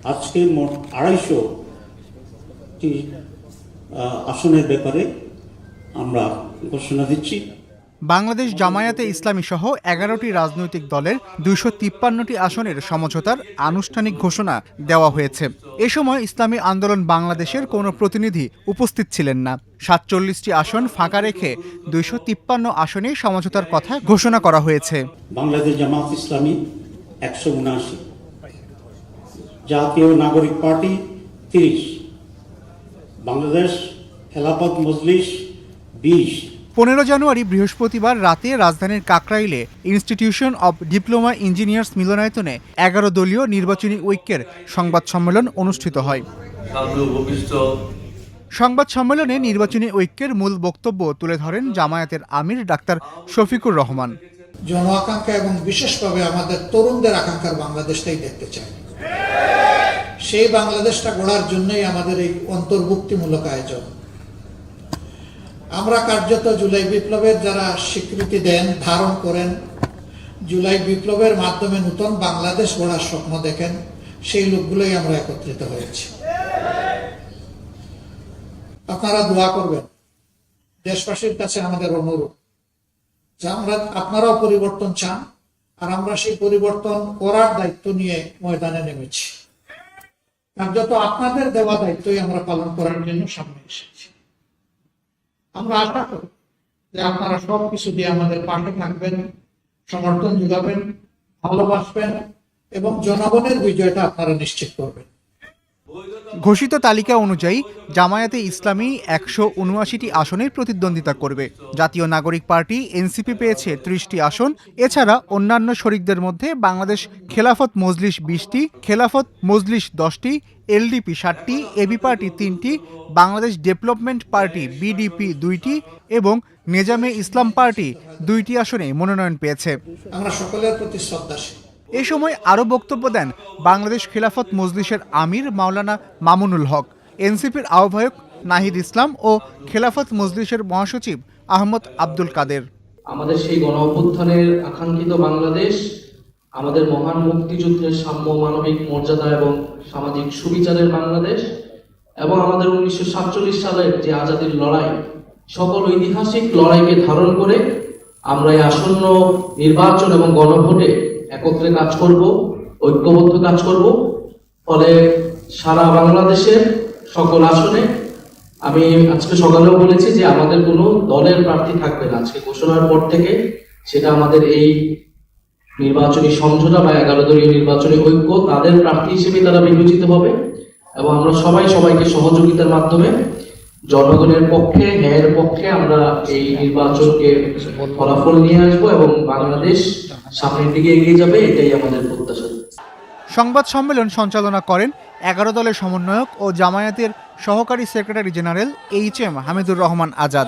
আজকে মোট 250টি আসনের ব্যাপারে আমরা ঘোষণা দিচ্ছি। বাংলাদেশ জামায়াতে ইসলামী সহ 11টি রাজনৈতিক দলের 253টি আসনের সমঝোতার আনুষ্ঠানিক ঘোষণা দেওয়া হয়েছে। এ সময় ইসলামী আন্দোলন বাংলাদেশের কোনো প্রতিনিধি উপস্থিত ছিলেন না। 47টি আসন ফাঁকা রেখে 253 আসনে সমঝোতার কথা ঘোষণা করা হয়েছে। বাংলাদেশ জামায়াত ইসলামী 179, জাতীয় নাগরিক পার্টি 30, বাংলাদেশ খেলাফত মজলিস 20। 15 জানুয়ারি বৃহস্পতিবার রাতে রাজধানীর কাকরাইলে ইনস্টিটিউশন অব ডিপ্লোমা ইঞ্জিনিয়ার্স মিলনায়তনে 11 দলীয় নির্বাচনী ঐক্যের সংবাদ সম্মেলন অনুষ্ঠিত হয়। সংবাদ সম্মেলনে নির্বাচনী ঐক্যের মূল বক্তব্য তুলে ধরেন জামায়াতের আমির ডাক্তার শফিকুর রহমান। জন আকাঙ্ক্ষা এবং বিশেষভাবে আমাদের তরুণদের আকাঙ্ক্ষার বাংলাদেশটাই দেখতে চাই। সেই বাংলাদেশটা গড়ার জন্যই আমাদের এই অন্তর্ভুক্তিমূলক আয়োজন। আমরা কার্যত জুলাই বিপ্লবের যারা স্বীকৃতি দেন, ধারণ করেন, জুলাই বিপ্লবের মাধ্যমে নতুন বাংলাদেশ গড়ার স্বপ্ন দেখেন, সেই লোকগুলোই আমরা একত্রিত হয়েছি। আপনারা দোয়া করবেন। দেশবাসীর কাছে আমাদের অনুরোধ যে আপনারাও পরিবর্তন চান, আর আমরা সেই পরিবর্তন করার দায়িত্ব নিয়ে ময়দানে নেমেছি। কার্যত আপনাদের দেওয়া দায়িত্বই আমরা পালন করার জন্য সামনে এসেছি। আমরা আশা করি যে আপনারা সবকিছু দিয়ে আমাদের পাশে থাকবেন, সমর্থন যোগাবেন, ভালোবাসবেন এবং জনগণের বিজয়টা আপনারা নিশ্চিত করবেন। ঘোষিত তালিকা অনুযায়ী জামায়াতে ইসলামী 179টি আসনে প্রতিদ্বন্দ্বিতা করবে। জাতীয় নাগরিক পার্টি এনসিপি পেয়েছে 30টি আসন। এছাড়া অন্যান্য শরিকদের মধ্যে বাংলাদেশ খেলাফত মজলিস 20টি, খেলাফত মজলিস 10টি, এলডিপি 7টি, এবি পার্টি 3টি, বাংলাদেশ ডেভেলপমেন্ট পার্টি বিডিপি 2টি এবং নেজামে ইসলাম পার্টি 2টি আসনে মনোনয়ন পেয়েছে। আমরা সকলের প্রতি শ্রদ্ধাশীল। এ সময় আরও বক্তব্য দেন বাংলাদেশ খেলাফত মজলিসের আমির মাওলানা মামুনুল হক, এনসিপির আহ্বায়ক নাহিদ ইসলাম ও খেলাফত মজলিসের মহাসচিব আহমদ আব্দুল কাদের। আমাদের সেই গণ অভ্যুত্থানের আকাঙ্ক্ষিত বাংলাদেশ, আমাদের মহান মুক্তিযুদ্ধের সাম্য, মানবিক মর্যাদা এবং সামাজিক সুবিচারের বাংলাদেশ এবং আমাদের 1947 সালের যে আজাদীর লড়াই, সকল ঐতিহাসিক লড়াইকে ধারণ করে আমরা এই আসন্ন নির্বাচন এবং গণভোটে একত্রে কাজ করব, ঐক্যবদ্ধ কাজ করব। ফলে সারা বাংলাদেশের সকল আসনে, আমি আজকে সকালেও বলেছি যে আমাদের কোনো দলের প্রার্থী থাকবে না আজকে ঘোষণার পর থেকে। সেটা আমাদের এই নির্বাচনী সমঝোতা বা 11 দলীয় নির্বাচনী ঐক্য, তাদের প্রার্থী হিসেবে তারা বিবেচিত হবে এবং আমরা সবাইকে সহযোগিতার মাধ্যমে জনগণের পক্ষে, ন্যায়ের পক্ষে আমরা এই নির্বাচনকে ফলাফল নিয়ে আসবো এবং বাংলাদেশ সামনের দিকে এগিয়ে যাবে, এটাই আমাদের প্রত্যাশা। সংবাদ সম্মেলন সঞ্চালনা করেন 11 দলের সমন্বয়ক ও জামায়াতের সহকারী secretary general HM Hamidur Rahman Azad.